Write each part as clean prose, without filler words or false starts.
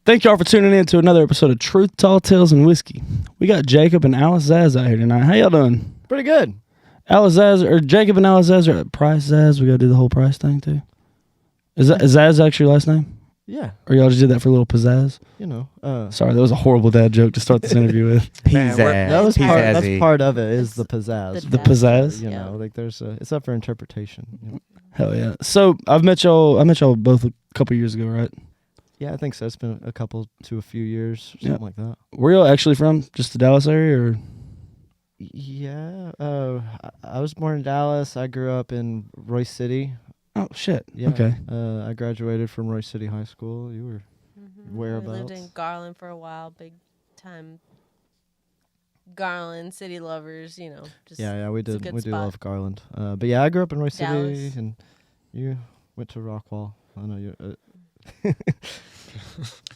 Thank y'all for tuning in to another episode of Truth, Tall Tales, and Whiskey. We got Jacob and Alice Zazz out here tonight. How y'all doing? Pretty good. Alice Zazz, or Jacob and Alice Zazz are at Price Zazz. We got to do the whole Price thing, too. Is Zazz actually your last name? Yeah. Or y'all just did that for a little pizzazz? You know. Sorry, that was a horrible dad joke to start this interview with. Pizzazz. That's part of it, is the pizzazz. The pizzazz? You know, like it's up for interpretation. You know? Hell yeah. So I met y'all both a couple years ago, right? Yeah, I think so. It's been a couple to a few years, something like that. Where y'all actually from? Just the Dallas area, or? Yeah. I was born in Dallas. I grew up in Royce City. Oh, shit. Yeah. Okay. I graduated from Royce City High School. You were whereabouts? I lived in Garland for a while. Big time Garland, city lovers, you know. Just yeah, we did. We do spot. love Garland. But yeah, I grew up in Royce Dallas. City, and you went to Rockwall. I know you.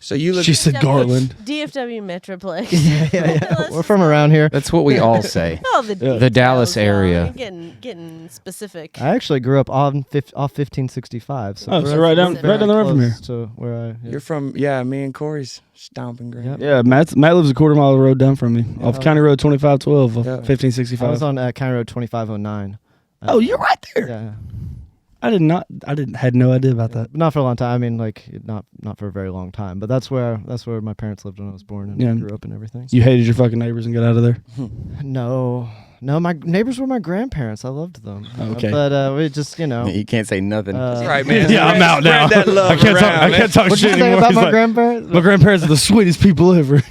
So you live. She said Garland. DFW Metroplex. yeah. We're from around here. That's what we all say. Oh, the The Dallas area. Getting specific. I actually grew up off 1565. So Oh, so right down the road from here. To where I. Yeah. You're from, me and Corey's stomping ground. Yep. Yeah, Matt lives a quarter mile of the road down from me, off County Road 2512, of Yeah. 1565. I was on County Road 2509. Oh, you're right there. Yeah. I had no idea about that. Not for a long time. I mean, like not for a very long time. But that's where my parents lived when I was born and grew up and everything. You hated your fucking neighbors and got out of there? No, my neighbors were my grandparents. I loved them. Okay. But we just, You can't say nothing. That's right, man. Yeah, I'm out now. That love I can't talk What'd shit you say anymore. about He's my like, grandparents? my grandparents are the sweetest people ever.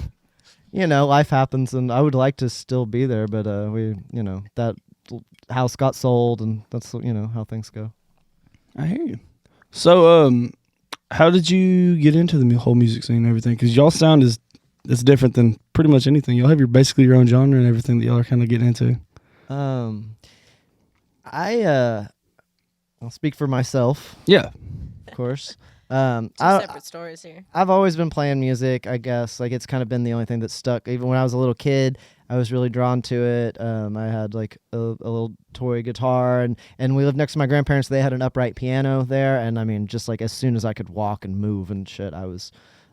You know, life happens, and I would like to still be there, but that house got sold, and that's how things go. I hear you. So, how did you get into the whole music scene and everything? Because y'all sound it's different than pretty much anything. Y'all have basically your own genre and everything that y'all are kind of getting into. I'll speak for myself. Yeah. Of course. Two separate stories here. I've always been playing music, I guess. Like, it's kind of been the only thing that stuck. Even when I was a little kid, I was really drawn to it. I had like a little toy guitar, and we lived next to my grandparents. They had an upright piano there, and I mean, just like as soon as I could walk and move and shit, I was.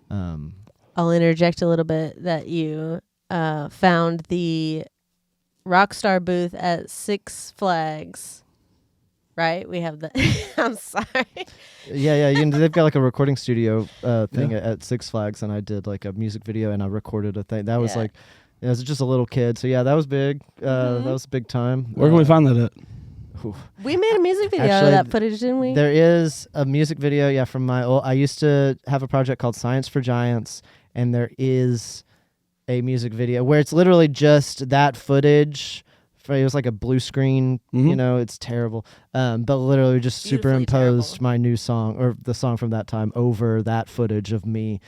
I'll interject a little bit that you found the Rockstar booth at Six Flags. Right, we have the. I'm sorry. Yeah. They've got like a recording studio thing at Six Flags, and I did like a music video, and I recorded a thing. That was like, I was just a little kid, so yeah, that was big. That was a big time. Where can we find that at? We made a music video out of that footage, didn't we? There is a music video, from my old. I used to have a project called Science for Giants, and there is a music video where it's literally just that footage. It was like a blue screen, it's terrible. But literally just superimposed my new song, or the song from that time, over that footage of me.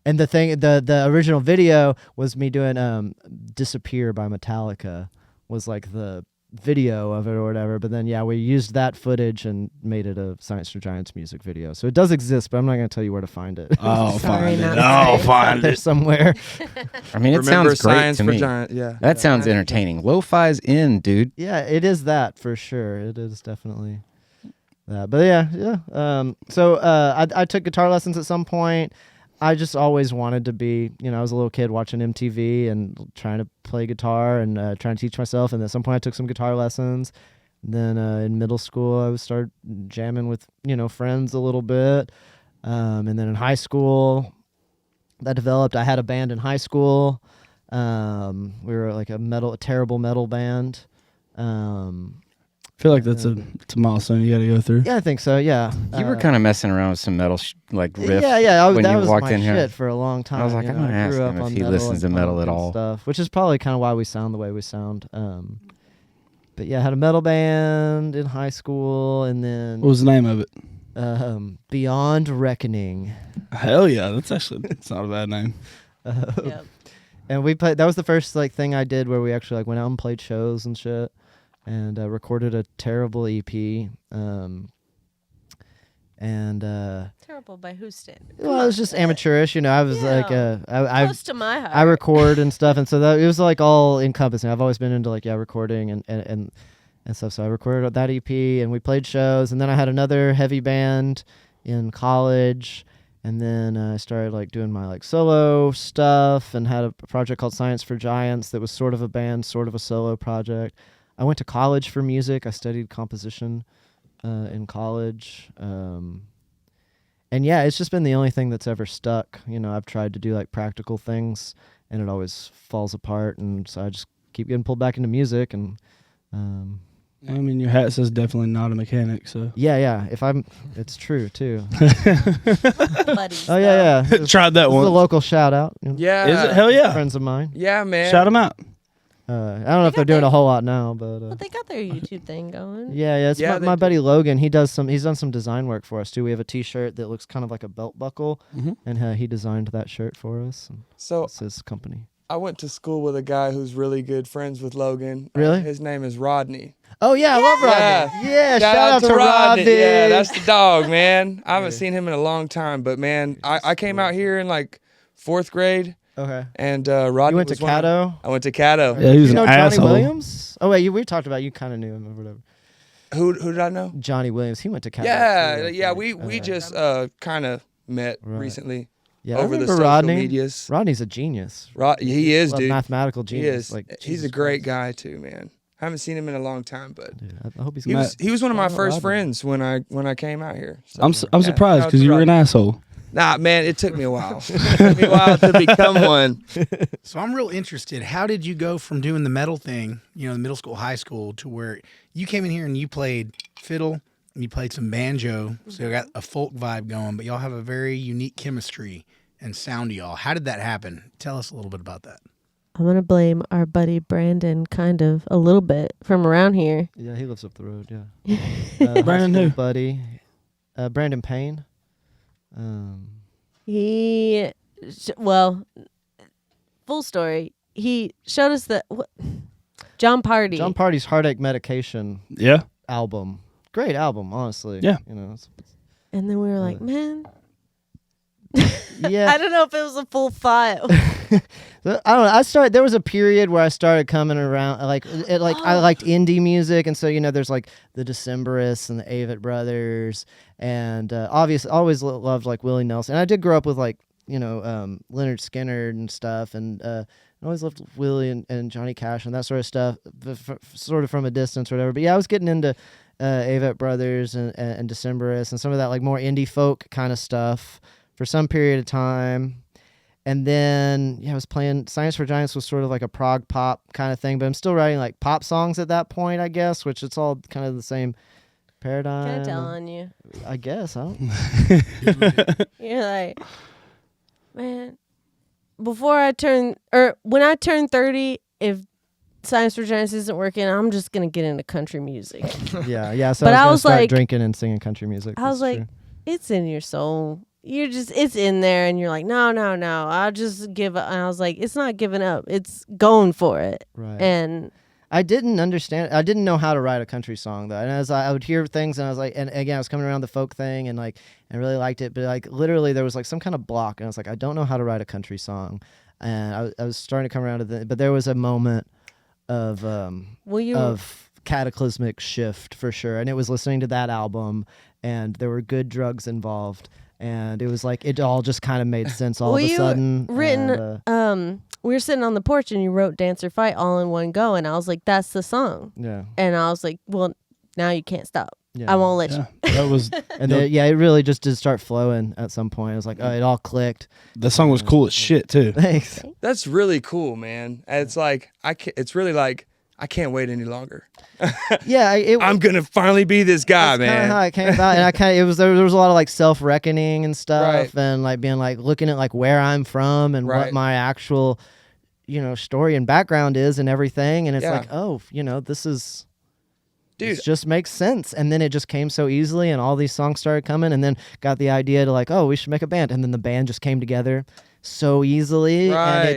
And the original video was me doing Disappear by Metallica, was like the video of it or whatever. But then, we used that footage and made it a Science for Giants music video. So it does exist, but I'm not going to tell you where to find it. Oh, Sorry, find it. not Oh, find There it. somewhere. I mean, it Remember sounds great Science to for me. Giant, yeah. That sounds entertaining. Lo-fi's in, dude. Yeah, it is that for sure. It is definitely that. But yeah. So I took guitar lessons at some point. I just always wanted to be, I was a little kid watching MTV and trying to play guitar and trying to teach myself. And at some point I took some guitar lessons. And then in middle school I would start jamming with, friends a little bit. And then in high school that developed. I had a band in high school. We were like a terrible metal band. I feel like that's a milestone you got to go through. Yeah, I think so. Yeah, You were kind of messing around with some metal riff. Yeah. when that you was walked my in shit here. for a long time. I was like, I'm gonna ask grew him up if on he metal listens to and metal punk at and all. stuff, which is probably kind of why we sound the way we sound. But yeah, I had a metal band in high school, and then What was the name of it? Beyond Reckoning. Hell yeah, it's not a bad name. Yep. And we played. That was the first thing I did where we actually went out and played shows and shit, and recorded a terrible EP. Terrible by whose standard? Well, it was just amateurish, I was Close to my heart. I record and stuff, and so it was like all encompassing. I've always been into recording and stuff. So I recorded that EP, and we played shows, and then I had another heavy band in college, And then I started like doing my like solo stuff and had a project called Science for Giants that was sort of a band, sort of a solo project. I went to college for music. I studied composition in college. And yeah, it's just been the only thing that's ever stuck. You know, I've tried to do like practical things and it always falls apart. And so I just keep getting pulled back into music. And I mean, your hat says definitely not a mechanic, so. yeah, it's true too. Buddies, Oh yeah. Tried that This is one. a local shout out. You know, Yeah. Is it? Hell yeah. friends of mine. Yeah, man. Shout them out. I don't know if they're doing a whole lot now, but Well, they got their YouTube thing going. yeah. It's Yeah, my they buddy Logan. He's done some design work for us too. We have a T-shirt that looks kind of like a belt buckle, Mhm. and he designed that shirt for us. And So it's his company. I went to school with a guy who's really good friends with Logan. Really? His name is Rodney. Oh yeah, I love Rodney. Yeah, shout out to Rodney. Yeah, that's the dog, man. I haven't Yeah. seen him in a long time, but man, I came out here in like 4th grade, Okay. and Rodney You went to was one of- Caddo. I went to Caddo. Yeah, he was you know an Johnny asshole. Williams? Oh wait, we talked about you kind of knew him or whatever. Who did I know? Johnny Williams. He went to Caddo. Yeah, too, I yeah. think. We Okay. just kind of met Right. recently yeah, I over the remember social Rodney. medias. Rodney's a genius. He is, A dude. mathematical He genius. is. Like He's Jesus a great Christ. guy too, man. Haven't seen him in a long time, but Dude, I hope he's he good. was one of my Shout out first Rodney. friends when I came out here. So, I'm yeah, surprised shout out because to you were an Rodney. asshole. Nah, man, it took me a while. It took me a while to become one. So I'm real interested. How did you go from doing the metal thing, you know, the middle school, high school, to where you came in here and you played fiddle and you played some banjo, so you got a folk vibe going, but y'all have a very unique chemistry and sound to y'all. How did that happen? Tell us a little bit about that. I'm gonna blame our buddy Brandon kind of a little bit from around here. Yeah, he lives up the road. Yeah. Brandon high school who? buddy? Brandon Payne. Well, full story. He showed us the John Party. John Party's Heartache Medication Yeah. album. Great album, honestly. Yeah. You know. And then we were like, man, Yeah. I don't know if it was a full file. I don't know. There was a period where I started coming around, I liked indie music, and so you know, there's like the Decemberists and the Avett Brothers, and obviously always loved like Willie Nelson. And I did grow up with like Leonard Skinner and stuff, and I always loved Willie and Johnny Cash and that sort of stuff, sort of from a distance or whatever. But yeah, I was getting into Avett Brothers and Decemberists and some of that like more indie folk kind of stuff for some period of time. And then, I was playing Science for Giants was sort of like a prog pop kind of thing, but I'm still writing like pop songs at that point, I guess, which it's all kind of the same paradigm. Can I tell on you? I guess. I don't. You're like, man, when I turn 30, if Science for Giants isn't working, I'm just gonna get into country music. Yeah. So But I I was was gonna start like- drinking and singing country music. I was that's like, true. it's in your soul. It's in there, and you're like, no, I'll just give up. And I was like, it's not giving up. It's going for it. Right. And I didn't understand. I didn't know how to write a country song though. And as I would hear things, and I was like, and again, I was coming around the folk thing, and like, I really liked it, but like, literally, there was like some kind of block, and I was like, I don't know how to write a country song, and I was starting to come around to it, but there was a moment of cataclysmic shift for sure, and it was listening to that album, and there were good drugs involved, and it was like it all just kind of made sense all of a sudden. we were sitting on the porch, and you wrote "Dance or Fight" all in one go, and I was like, that's the song. Yeah. And I was like, well, now you can't stop. Yeah. I won't let Yeah. That was And then, it really just did start flowing at some point. It was like, oh, it all clicked. the song was cool as shit too. Thanks. That's really cool, man. It's like it's really like I can't wait any longer. Yeah, I'm gonna finally be this guy, that's kinda man. how it came about, and there was a lot of like self reckoning and stuff, Right. and like being like looking at like where I'm from and what Right. my actual, story and background is and everything, and it's Yeah. like, oh, this is. Dude. It just makes sense, and then it just came so easily, and all these songs started coming, and then got the idea to like, oh, we should make a band, and then the band just came together so easily, and Right.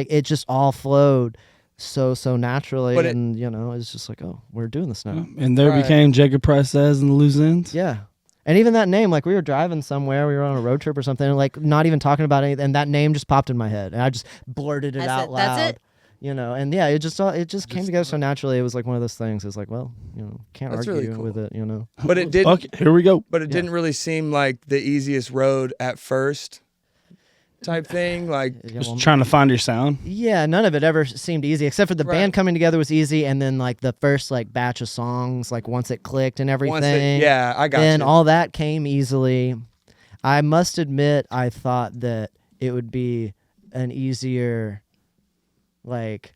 it just all flowed so naturally, But and it's just like, oh, we're doing this now. And there Right. became Jacob Price Zazz and the Loose Ends. Yeah. And even that name, like we were driving somewhere, we were on a road trip or something, and like not even talking about anything, and that name just popped in my head, and I just blurted it I out said, loud. "That's it?" you know, and yeah, it just came together so naturally. It was like one of those things. It's like, well, you know, can't That's argue really cool. with it, you know. But it did. Okay, here we go. But it didn't really seem like the easiest road at first, type thing. Like, Yeah, Just well, trying to find your sound. yeah, none of it ever seemed easy, except for the Right. band coming together was easy, and then like the first like batch of songs, like once it clicked and everything. once I got Then you. all that came easily. I must admit, I thought that it would be an easier, like,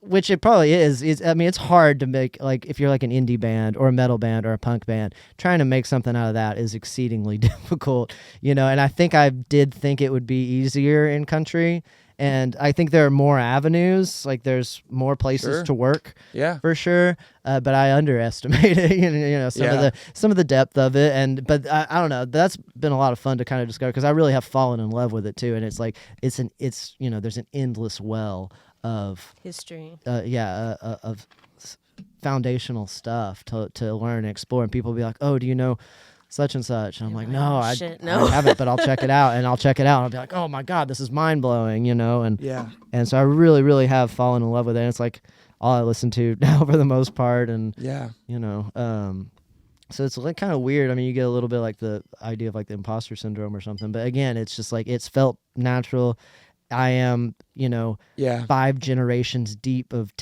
which it probably is. I mean, it's hard to make, like, if you're like an indie band or a metal band or a punk band, trying to make something out of that is exceedingly difficult, you know. And I think I did think it would be easier in country. And I think there are more avenues, like there's more places Sure. to work Yeah. for sure, but I underestimated you know some of the depth of it, but I don't know, that's been a lot of fun to kind of discover, because I really have fallen in love with it too, and it's like it's you know, there's an endless well of History. of foundational stuff to learn and explore, and people be like, oh, do you know such and such, and I'm like, no, I haven't, but I'll check it out, and I'll check it out, and I'll be like, oh my god, this is mind blowing, you know, and so I really, really have fallen in love with it. And it's like all I listen to now for the most part, and you know, so it's like kind of weird. I mean, you get a little bit like the idea of like the imposter syndrome or something, but again, it's just like it's felt natural. I am, you know, 5 generations deep of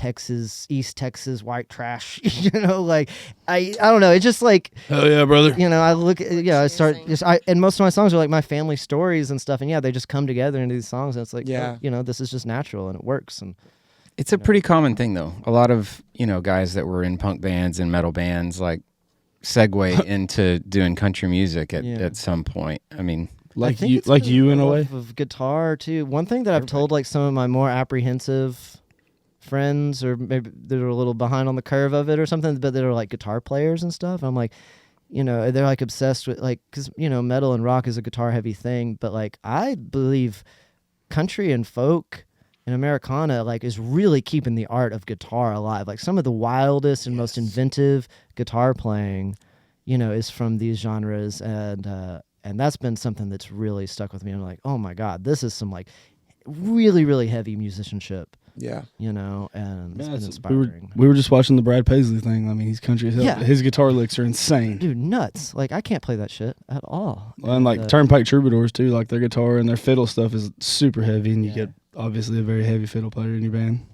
East Texas white trash. You know, like I don't know. It's just like, Hell yeah, brother. you know, I look, I start amazing. and most of my songs are like my family stories and stuff, and yeah, they just come together into these songs, and it's like, Yeah. oh, you know, this is just natural and it works, and It's a pretty common thing, though. A lot of, you know, guys that were in punk bands and metal bands, like, segue into doing country music at some point. I mean, I think it's like because you in of a the way. love of guitar too. One thing that I've told like some of my more apprehensive friends, or maybe that are a little behind on the curve of it or something, but that are like guitar players and stuff. I'm like, you know, they're like obsessed with like, because you know, metal and rock is a guitar heavy thing, but like I believe country and folk and Americana like is really keeping the art of guitar alive. Like some of the wildest and most inventive guitar playing, you know, is from these genres, and that's been something that's really stuck with me. I'm like, oh my god, this is some like really, really heavy musicianship. Yeah. You know, and it's been We inspiring. were just watching the Brad Paisley thing. I mean, he's country as hell. Yeah. His guitar licks are insane. Dude, nuts. Like I can't play that shit at all. And like Turnpike Troubadours too, like their guitar and their fiddle stuff is super heavy, and you get obviously a very heavy fiddle player in your band.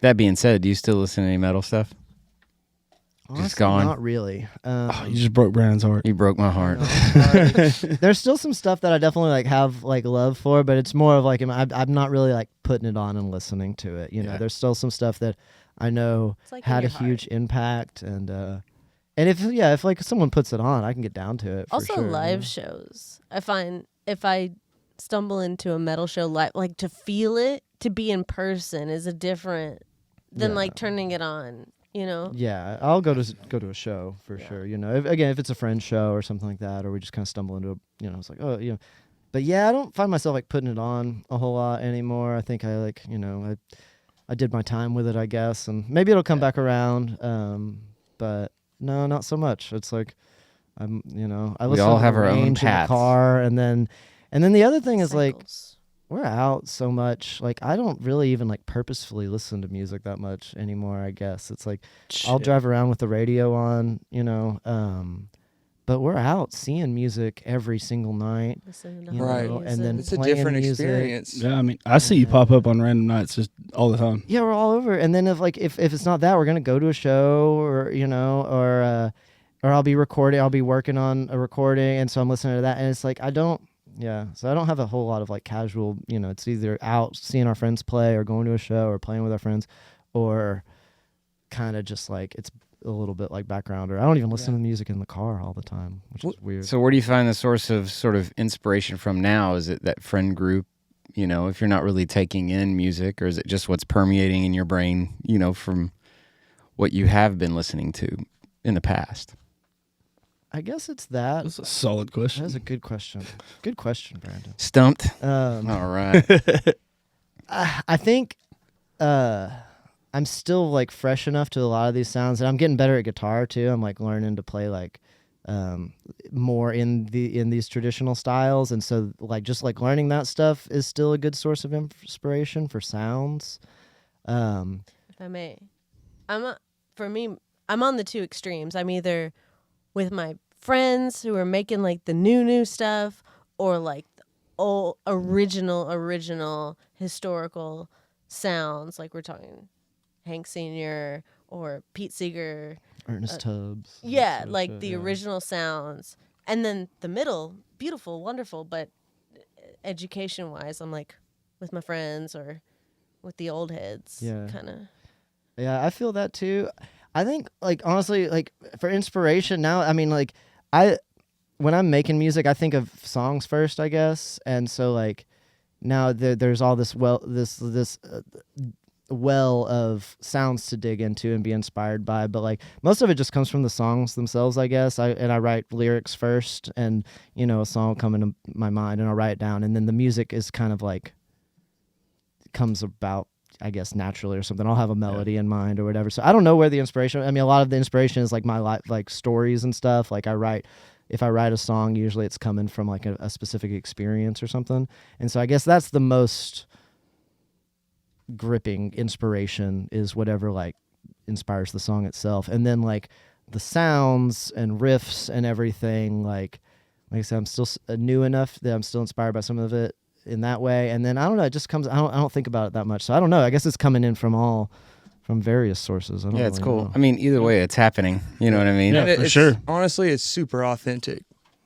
that being said, do you still listen to any metal stuff? Honestly, gone? Not really. Oh, you just broke Brandon's heart. You broke my heart. There's still some stuff that I definitely like have like love for, but it's more of like I'm not really like putting it on and listening to it. You know, there's still some stuff that I know It's like in had a your huge impact, and if like someone puts it on, I can get down to it. For Also, sure, live shows. I find if I stumble into a metal show live, like to feel it, to be in person is a different than like turning it on. You know. Yeah, I'll go to a show for sure. You know, if it's a friend show or something like that, or we just kind of stumble into a, you know, it's like, oh, you know, but yeah, I don't find myself like putting it on a whole lot anymore. I think I like, you know, I did my time with it, I guess, and maybe it'll come back around. But no, not so much. It's like I'm, you know, I listen all to have the our own range in the paths. car, and then the other thing is like Cycles. we're out so much. Like I don't really even like purposefully listen to music that much anymore. I guess it's like I'll drive around with the radio on, you know. But we're out seeing music every single night, Listening to you Right. know, music. and then It's a playing different music. experience. Yeah, I mean, I see you pop up on random nights just all the time. Yeah, we're all over. And then if it's not that, we're gonna go to a show, or you know, or I'll be recording. I'll be working on a recording, and so I'm listening to that, and it's like I don't have a whole lot of like casual, you know, it's either out seeing our friends play or going to a show or playing with our friends, or kind of just like it's a little bit like background, or I don't even listen to music in the car all the time, which is weird. So where do you find the source of sort of inspiration from now? Is it that friend group, you know, if you're not really taking in music, or is it just what's permeating in your brain, you know, from what you have been listening to in the past? I guess it's that. That's a solid question. That's a good question. Good question, Brandon. Stumped? All right. I think I'm still like fresh enough to a lot of these sounds, and I'm getting better at guitar too. I'm like learning to play like more in these traditional styles, and so like just like learning that stuff is still a good source of inspiration for sounds. If I may, for me, I'm on the two extremes. I'm either with my friends who are making like the new stuff, or like the old original historical sounds. Like we're talking Hank Sr. or Pete Seeger, Ernest Tubbs. yeah, sort of like shit, the yeah. original sounds. And then the middle, beautiful, wonderful, but education wise, I'm like with my friends or with the old heads, Yeah. kind of. Yeah, I feel that too. I think, like, honestly, like, for inspiration now, I mean, like, when I'm making music, I think of songs first, I guess. And so, like, now there's all this well of sounds to dig into and be inspired by, but like most of it just comes from the songs themselves, I guess. I write lyrics first, and a song will come into my mind and I'll write it down, and then the music is kind of like comes about, I guess, naturally or something. I'll have a melody in mind or whatever. So I don't know where the inspiration, I mean, a lot of the inspiration is like my life, like stories and stuff. Like if I write a song, usually it's coming from like a specific experience or something. And so I guess that's the most gripping inspiration, is whatever like inspires the song itself. And then like the sounds and riffs and everything, like I said, I'm still new enough that I'm still inspired by some of it in that way. And then I don't know, it just comes, I don't think about it that much. So I don't know, I guess it's coming in from various sources. I don't Yeah, it's really cool. know. I mean, either way, it's happening. You know what I mean? Yeah, And for sure. Honestly, it's super authentic.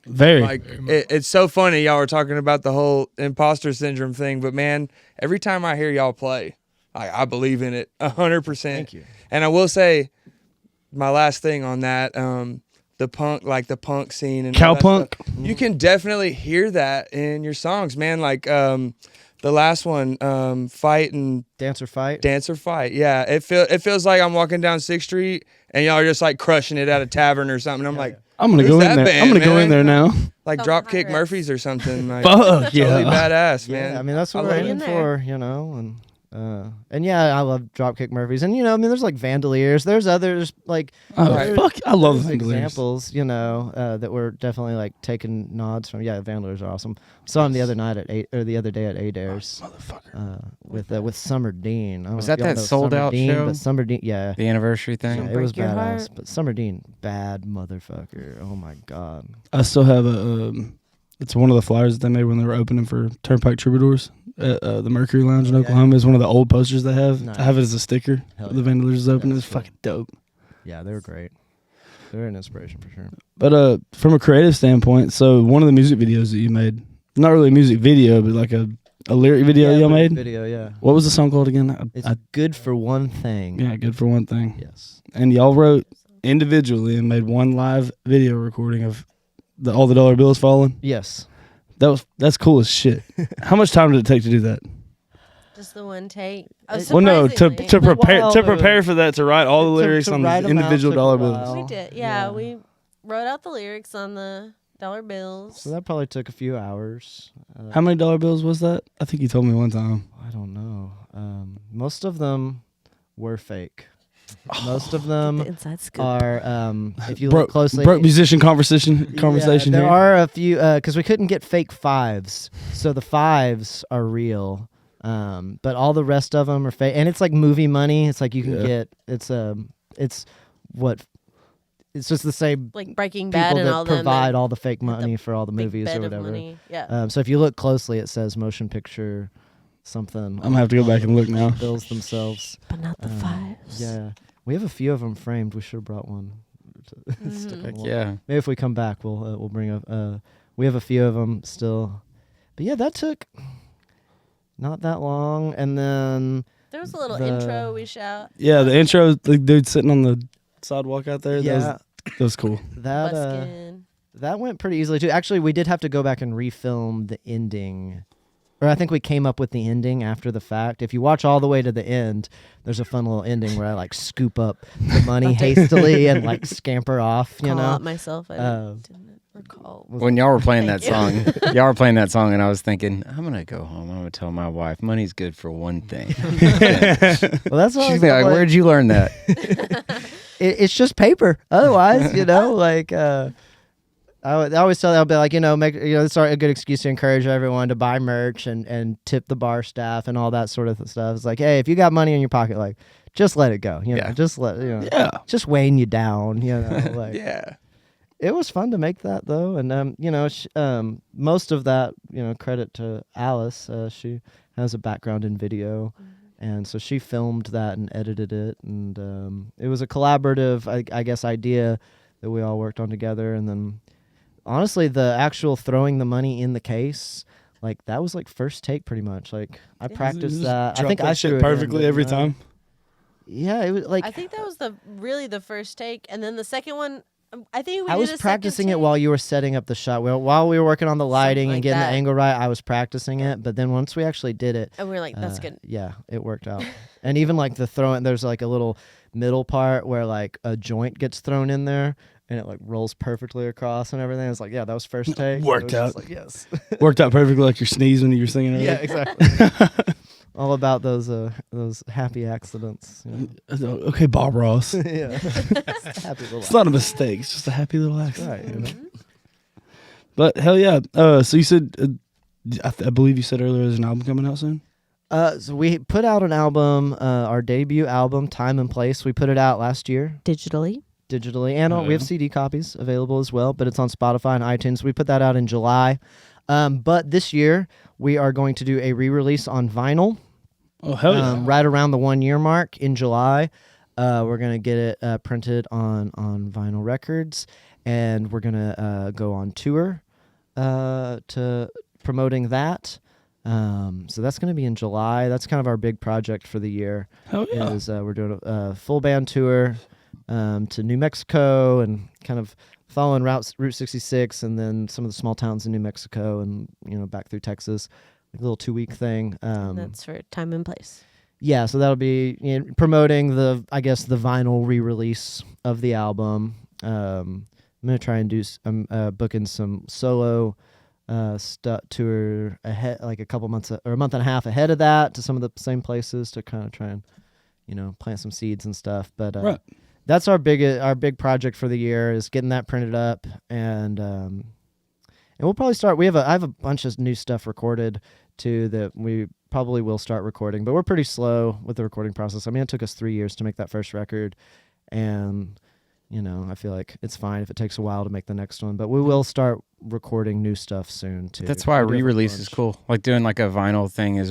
Very. Like it's so funny y'all were talking about the whole imposter syndrome thing, but man, every time I hear y'all play, I believe in it 100%. Thank you. And I will say, my last thing on that, the punk scene and all that Cowpunk. stuff, you can definitely hear that in your songs, man. Like the last one, Fight and Dance or Fight. Dance or Fight. Yeah, it feels like I'm walking down 6th Street and y'all are just like crushing it at a tavern or something. I'm like, I'm gonna Who's go in that there. band, I'm gonna go man? in there now. like Oh, Dropkick Pirates. Murphys or something. Like, Fuck yeah. totally badass, Yeah, man. I mean, that's what I we're love aiming it. for, and yeah, I love Dropkick Murphys, and I mean, there's like Vandaliers, there's others like Oh Right. fuck! I love there's the Vandaliers. examples, that we're definitely like taking nods from. Yeah, Vandaliers are awesome. Saw him the other day at Adair's, with Summer Dean. I don't Was know if that y'all that know sold Summer out Dean, show? But Summer Dean, yeah. The anniversary thing. Yeah, it Break was your badass, heart. but Summer Dean, bad motherfucker. Oh my god. I still have a. It's one of the flyers that they made when they were opening for Turnpike Troubadours at the Mercury Lounge in Oh, yeah. Oklahoma. It's one of the old posters they have. Nice. I have it as a sticker. Hell The yeah. Vandaliers is open. That's It's cool. fucking dope. Yeah, they were great. They're an inspiration for sure. But from a creative standpoint, so one of the music videos that you made, not really a music video, but like a lyric video y'all made. Video, yeah. What was the song called again? It's good for one thing. Yeah, Good for One Thing. Yes. And y'all wrote individually and made one live video recording of all the dollar bills falling. Yes. That's cool as shit. How much time did it take to do that? Just the one take. Oh, Well, no, to surprisingly. prepare for that, to write all the lyrics on write the 'em out individual took a dollar while. bills. We did. Yeah, we wrote out the lyrics on the dollar bills. So that probably took a few hours. How many dollar bills was that? I think you told me one time. I don't know. Most of them were fake. Most of them The inside scoop. are, if you look closely. Broke musician conversation Yeah, there here. are a few, because we couldn't get fake fives. So the fives are real. But all the rest of them are fake. And it's like movie money. It's like you can get, it's just the same Like Breaking people Bad and that all them. provide that all the fake had the money for all the big movies bed or of whatever. money. Yeah. So if you look closely, it says motion picture something. I'm gonna have to go back and look now. Bills themselves. But not the fives. Yeah, we have a few of them framed. We should have brought one. Stick on Heck the wall. yeah. Maybe if we come back, we'll bring up. We have a few of them still, but yeah, that took not that long, and then There was a little The- intro we shout. Yeah, the intro, the dude sitting on the sidewalk out there. yeah, That was cool. that Buskin. that went pretty easily too. Actually, we did have to go back and refilm the ending. Or I think we came up with the ending after the fact. If you watch all the way to the end, there's a fun little ending where I like scoop up the money hastily and like scamper off, you Call know. out myself. I Uh, didn't recall. When y'all were playing that Thank song, y'all were playing that song, and I was thinking, I'm gonna go home. I'm gonna tell my wife, money's good for one thing. Well, that's what I She's was be like, like, where'd you learn that? it's just paper. Otherwise, like I always tell them, I'll be like, it's a good excuse to encourage everyone to buy merch and tip the bar staff and all that sort of stuff. It's like, hey, if you got money in your pocket, like, just let it go. Yeah. Just let Yeah. just weighing you down. Like Yeah. it was fun to make that though, and most of that, credit to Alice. She has a background in video. And so she filmed that and edited it, and it was a collaborative, I guess, idea that we all worked on together. And then, honestly, the actual throwing the money in the case, like that was like first take, pretty much. Like I practiced that. I Drop think that I shit threw it perfectly in, every didn't I? time. Yeah, it was like I think that was really the first take, and then the second one. I think we I did was a second practicing it take. while you were setting up the shot. While we were working on the lighting and like getting that. the angle right, I was practicing it. But then once we actually did it, And we were like, that's good. Yeah, it worked out. And even like the throwing, there's like a little middle part where like a joint gets thrown in there and it like rolls perfectly across and everything. It's like, yeah, that was first take. Worked It was just out. like, yes. Worked out perfectly like your sneeze when you were singing earlier. Yeah, exactly. All about those happy accidents. Okay, Bob Ross. Yeah. Happy little It's not a mistake. It's just a happy little accident. Right. But hell yeah. So you said, I believe you said earlier there's an album coming out soon? So we put out an album, our debut album, Time and Place. We put it out last year Digitally. and we have CD copies available as well, but it's on Spotify and iTunes. We put that out in July. But this year, we are going to do a re-release on vinyl. Oh, hell yeah. Right around the 1 year mark in July. We're going to get it printed on vinyl records, and we're going to go on tour to promoting that. So that's going to be in July. That's kind of our big project for the year. Hell yeah. Is we're doing a full band tour to New Mexico and kind of following Route 66 and then some of the small towns in New Mexico and back through Texas, like a little 2-week thing. That's for Time and Place. Yeah, so that'll be promoting the vinyl re-release of the album. I'm gonna try and do booking some solo tour ahead, like a couple months or a month and a half ahead of that, to some of the same places to kind of try and plant some seeds and stuff. But Right. that's our big project for the year, is getting that printed up, and we'll probably start. I have a bunch of new stuff recorded too that we probably will start recording, but we're pretty slow with the recording process. I mean, it took us 3 years to make that first record, and I feel like it's fine if it takes a while to make the next one, but we will start recording new stuff soon too. That's why a We do have a re-release is bunch. cool. Like doing like a vinyl thing is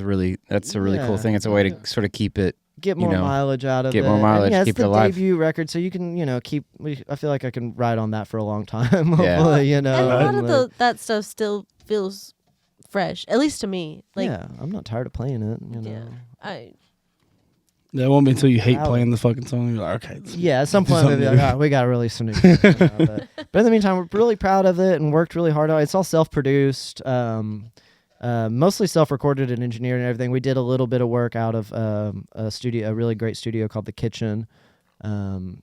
that's a really cool Yeah. thing. It's a way to sort of keep it. Get more mileage out of it. get more mileage, And yeah, keep it's it the alive. debut record, so you can keep. I feel like I can ride on that for a long time. Yeah. Hopefully, And a lot and, of that stuff still feels fresh, at least to me. Like, yeah, I'm not tired of playing it. yeah, That won't be until you hate Valid. playing the fucking song. You're like, okay. Yeah, at some point something maybe like, new. oh, we got to release some new music. But in the meantime, we're really proud of it and worked really hard on it. It's all self-produced, mostly self-recorded and engineered and everything. We did a little bit of work out of a really great studio called The Kitchen in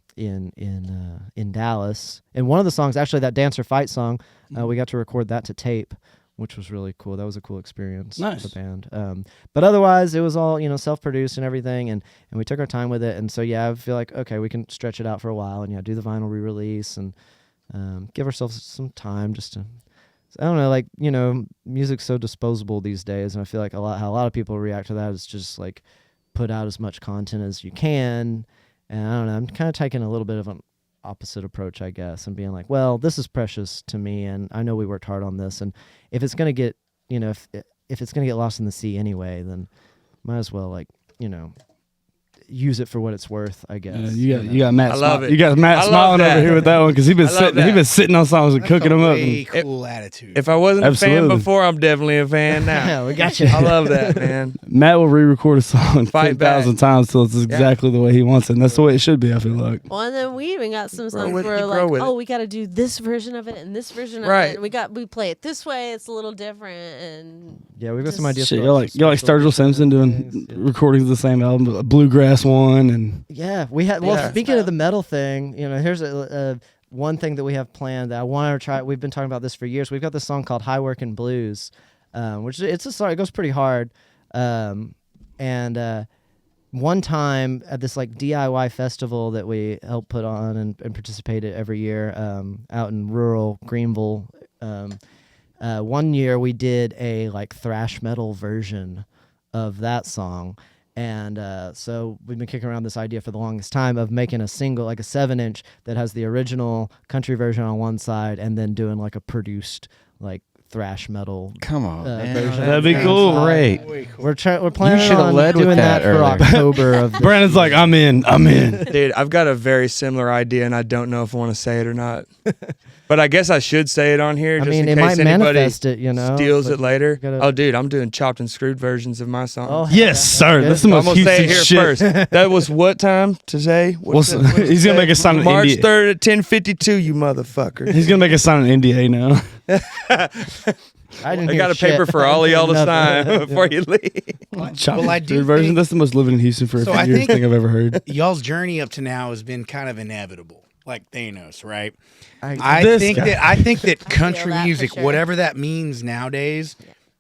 Dallas. And one of the songs, actually that Dance or Fight song, we got to record that to tape, which was really cool. That was a cool experience Nice. for the band. But otherwise, it was all self-produced and everything, and we took our time with it. And so I feel like okay, we can stretch it out for a while and do the vinyl re-release and give ourselves some time just to. I don't know, like music's so disposable these days, and I feel like how a lot of people react to that is just like put out as much content as you can. And I don't know, I'm kind of taking a little bit of an opposite approach, I guess, and being like, well, this is precious to me, and I know we worked hard on this, and if it's gonna get if it's gonna get lost in the sea anyway, then might as well use it for what it's worth, I guess. You got Matt. I love it. You got Matt I love smiling that. over here with that one because he's been I love that. sitting on songs and That's cooking a them up. way And cool attitude. If I wasn't a fan Absolutely. before, I'm definitely a fan now. Yeah, we got you. I love that, man. Matt will re-record a song Fight 10,000 back. times till it's exactly the way he wants it. And that's the way it should be. I feel like. well, and then we even got some Grow songs with it, where you like, grow with oh, it. we got to do this version of it and this version of Right. it. And we play it this way. It's a little different, and Yeah, we've got some Just- ideas. Shit, for y'all like special Sturgill Simpson doing things, yeah. recordings of the same album, but a bluegrass one, and Yeah, we had. Well, Yeah. speaking of the metal thing, here's a one thing that we have planned that I want to try. We've been talking about this for years. We've got this song called "High Workin' Blues," which it's a song. It goes pretty hard, and one time at this like DIY festival that we help put on and participate at every year out in rural Greenville. One year we did a like thrash metal version of that song. And so we've been kicking around this idea for the longest time of making a single, like a 7-inch that has the original country version on one side and then doing like a produced like thrash metal Come on, man. version. That'd be on the cool. side. Great. We're planning should've on led with doing that that for earlier. October of this Brandon's like, year. I'm in. Dude, I've got a very similar idea, and I don't know if I want to say it or not. But I guess I should say it on here I just mean, in it case might anybody manifest it, you know. steals but it later. gotta- Oh, dude, I'm doing chopped and screwed versions of my song. Oh, Yes, sir. good. That's the I'm most gonna say it Houston here shit. first. That was what time today? What's- he's gonna make us sign an March NDA. 3rd at 10:52. You motherfucker. He's gonna make us sign an NDA now. I didn't I hear got a shit. paper for I all of didn't y'all to hear sign nothing. before you leave. Chopped Well, I and do screwed version. think- That's the most living in Houston for a So few I years think- thing I've ever heard. Y'all's journey up to now has been kind of inevitable, like Thanos, right? I- I This think guy. that country that for music, sure. whatever that means nowadays,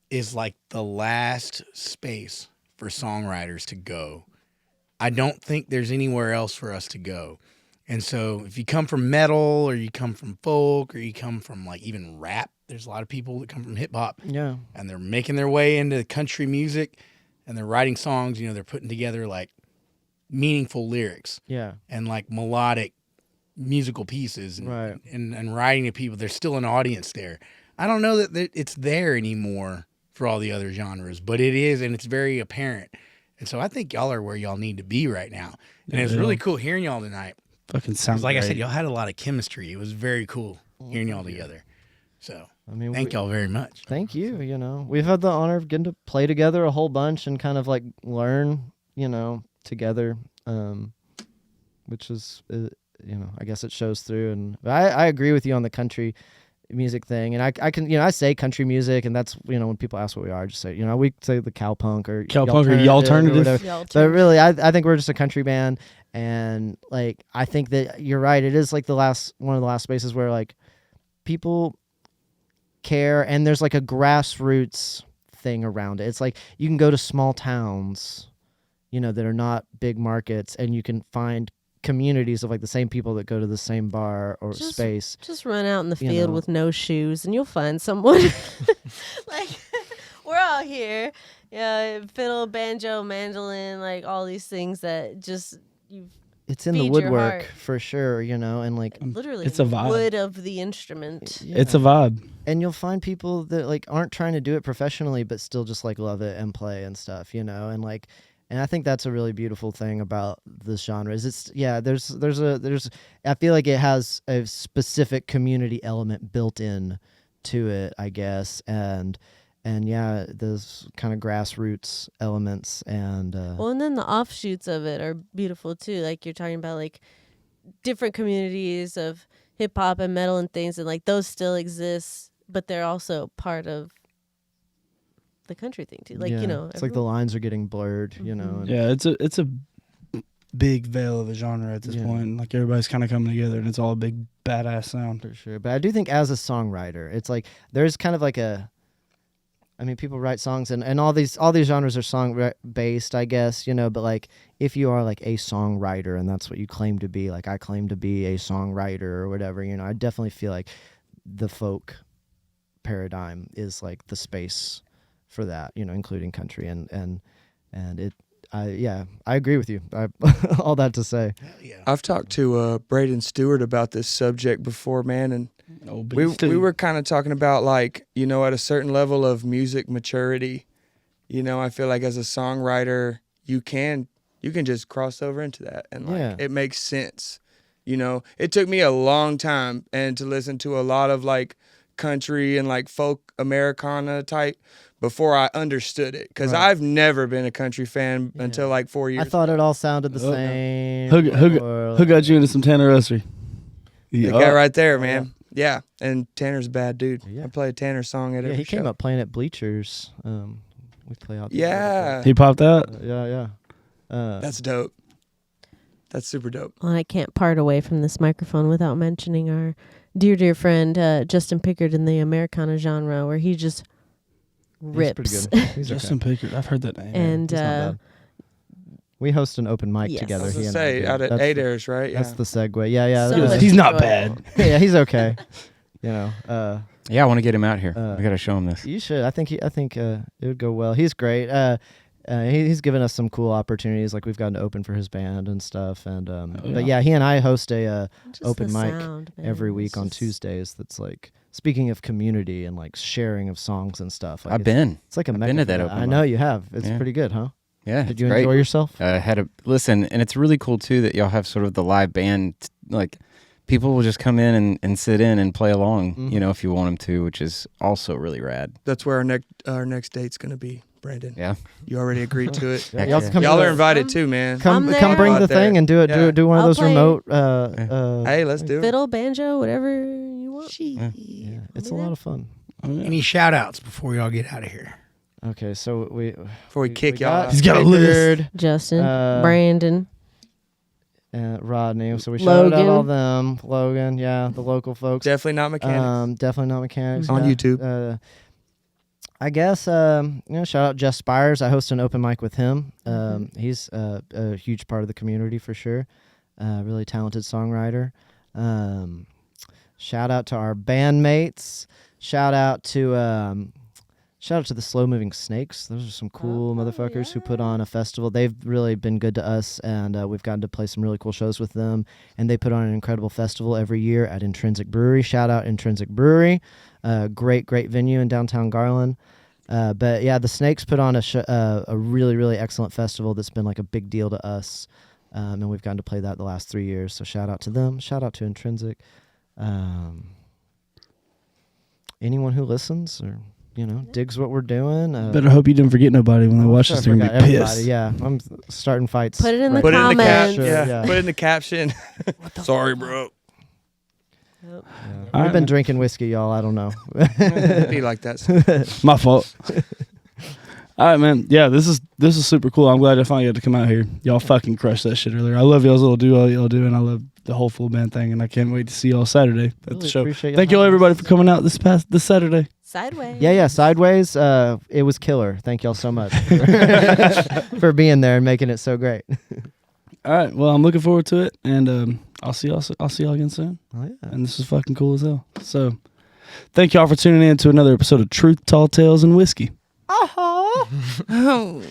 is like the last space for songwriters to go. I don't think there's anywhere else for us to go. And so if you come from metal or you come from folk or you come from like even rap, there's a lot of people that come from hip hop Yeah. and they're making their way into country music and they're writing songs, they're putting together like meaningful lyrics Yeah. and like melodic musical pieces and, Right. and writing to people. There's still an audience there. I don't know that it's there anymore for all the other genres, but it is, and it's very apparent. And so I think y'all are where y'all need to be right now. And it's Yeah. really cool hearing y'all tonight. Fucking 'Cause sounds like I great. said, y'all had a lot of chemistry. It was very cool hearing y'all together. So I mean, thank y'all very much. Thank you. We've had the honor of getting to play together a whole bunch and kind of like learn, together, which is, I guess it shows through. And I agree with you on the country music thing. And I can, I say country music, and that's, when people ask what we are, I just say, we say the cowpunk or Cowpunk or y'alternative y'alternative. whatever. Y'all But turn- really, I think we're just a country band, and like I think that you're right. It is like one of the last spaces where like people care, and there's like a grassroots thing around it. It's like you can go to small towns, that are not big markets, and you can find communities of like the same people that go to the same bar or Just- space. Just run out in the You field know. with no shoes and you'll find someone. Like, we're all here. Yeah, fiddle, banjo, mandolin, like all these things that just you It's in the Feed your woodwork heart. for sure, and like literally It's a vibe. wood of the instrument. It's a vibe. and you'll find people that like aren't trying to do it professionally but still just like love it and play and stuff, and I think that's a really beautiful thing about this genre is there's I feel like it has a specific community element built in to it, I guess, and yeah, those kind of grassroots elements and Well, and then the offshoots of it are beautiful too. Like you're talking about like different communities of hip hop and metal and things, and like those still exist, but they're also part of the country thing too. Like yeah, it's like the everyone- lines are getting blurred, and Yeah, it's a big veil of a genre at this Yeah. point. Like everybody's kind of coming together, and it's all a big badass sound. for sure. But I do think as a songwriter, it's like there's kind of like people write songs and all these genres are song based, I guess, but like if you are like a songwriter and that's what you claim to be, like I claim to be a songwriter or whatever, I definitely feel like the folk paradigm is like the space for that, including country and it I agree with you. All that to say. Hell yeah. I've talked to Braden Stewart about this subject before, man, and Oh, we were kind of talking about like, at a certain level of music maturity, I feel like as a songwriter, you can just cross over into that and like Yeah. it makes sense. It took me a long time and to listen to a lot of like country and like folk Americana type before I understood it, because Right. I've never been a country fan Yeah. until like 4 years. I thought it all sounded the Oh. same. Who got you into some Tanner Ussery? The guy right there, man. Yeah, and Tanner's a bad dude. Yeah. I play a Tanner song at Yeah, every he came show. up playing at Bleachers. We play out there. Yeah, He popped out. Yeah. that's dope. That's super dope. Well, I can't part away from this microphone without mentioning our dear friend Justin Pickard in the Americana genre, where he just He's pretty rips. good. He's Justin okay. Pickard. I've heard that name. And He's not bad. We host an open mic Yes. together. I was he gonna and I say do. out at That's the- Adair's, right? That's Yeah. the segue. Yeah. So much He's not enjoyable. bad. Yeah, he's okay. You know, Yeah, I want to get him out here. Uh, We got to show him this. you should. I think it would go well. He's great. He's given us some cool opportunities. Like we've gotten to open for his band and stuff. And but yeah, he and I host a Just open the mic sound, man. every It's week on just- Tuesdays. That's like speaking of community and like sharing of songs and stuff. Like I've been. It's like a I've mecca been to for that open I mic. know you have. It's Yeah. pretty good, huh? Yeah. Did it's you great. enjoy yourself? Had a listen, and it's really cool too that y'all have sort of the live band. Like people will just come in and sit in and play along. Mhm. You know, if you want them to, which is also really rad. That's where our next date's gonna be, Brandon. Yeah. You already agreed to it. Heck y'all yeah. come to Y'all the- are invited too, man. Come I'm come there. bring Out the there. thing and do it. Yeah. Do one of I'll those play- remote. Hey, let's do it. Fiddle, banjo, whatever you want. Yeah, it's a lot of fun. Any shout outs before y'all get out of here? Okay, so we Before we kick y'all got out. He's got a list. Pickard, Justin, Uh, Brandon. Rodney. So we shouted out Logan. all them. Logan, yeah, the local folks. Definitely not mechanics. Definitely not mechanics. On yeah. YouTube. I guess shout out Jess Spires. I host an open mic with him. He's a huge part of the community for sure. Really talented songwriter. Shout out to our bandmates. Shout out to the Slow Moving Snakes. Those are some cool motherfuckers who put on a festival. They've really been good to us, and we've gotten to play some really cool shows with them. And they put on an incredible festival every year at Intrinsic Brewery. Shout out Intrinsic Brewery. Great venue in downtown Garland. But yeah, the Snakes put on a really, really excellent festival that's been like a big deal to us. And we've gotten to play that the last 3 years. So shout out to them. Shout out to Intrinsic. Anyone who listens or digs what we're doing. Better hope you didn't forget nobody when they watch this. They're gonna be pissed. Yeah, I'm starting fights. Put it in the Put it in the comments. cap. Sure, Yeah. yeah. Put it in the caption. Sorry, bro. Yeah. All I've right, been man. drinking whiskey, y'all. I don't know. Be like that. My fault. All right, man. Yeah, this is super cool. I'm glad I finally got to come out here. Y'all fucking crushed that shit earlier. I love y'all's little duo y'all do, and I love the whole full band thing, and I can't wait to see y'all Saturday at the Really show. appreciate Thank y'all having everybody us. for coming out this Saturday. Sideways. Yeah. Sideways. It was killer. Thank y'all so much for being there and making it so great. All right. Well, I'm looking forward to it, and I'll see y'all again soon. Oh yeah. And this is fucking cool as hell. So, thank y'all for tuning in to another episode of Truth, Tall Tales, and Whiskey. Oh.